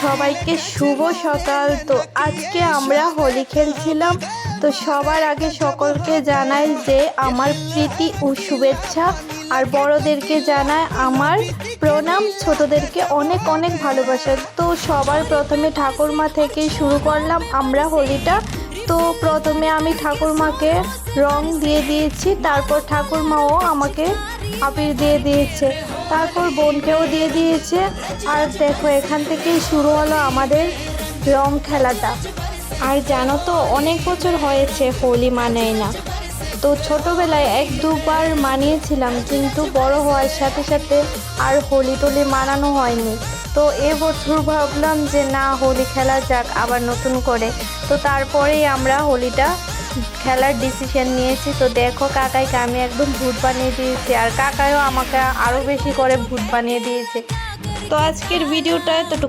সবাইকে শুভ সকাল। তো আজকে আমরা হোলি খেলছিলাম। তো সবার আগে সকলকে জানাই যে আমার প্রীতি ও শুভেচ্ছা, আর বড়দেরকে জানাই আমার প্রণাম, ছোটদেরকে অনেক অনেক ভালোবাসা। তো সবার প্রথমে ঠাকুরমা থেকে শুরু করলাম আমরা হোলিটা। তো প্রথমে আমি ঠাকুরমাকে রং দিয়ে দিয়েছি, তারপর ঠাকুরমাও আমাকে আবির দিয়ে দিয়েছে, তারপর বোনকেও দিয়ে দিয়েছে। আর দেখো এখান থেকেই শুরু হলো আমাদের রং খেলাটা। আর জানো তো অনেক বছর হয়েছে হোলি মানাই না। তো ছোটোবেলায় এক দুবার মানিয়েছিলাম, কিন্তু বড় হওয়ার সাথে সাথে আর হোলি টোলি মানানো হয়নি। তো এবছর ভাবলাম যে না, হোলি খেলা যাক আবার নতুন করে। তো তারপরেই আমরা হোলিটা খেলার ডিসিশন নিয়েছি। তো দেখো কাকাইকে আমি একদম ভূত বানিয়ে দিয়েছি, আর কাকাইও আমাকে আরও বেশি করে ভূত বানিয়ে দিয়েছে। তো আজকের ভিডিওটা এতটুকু।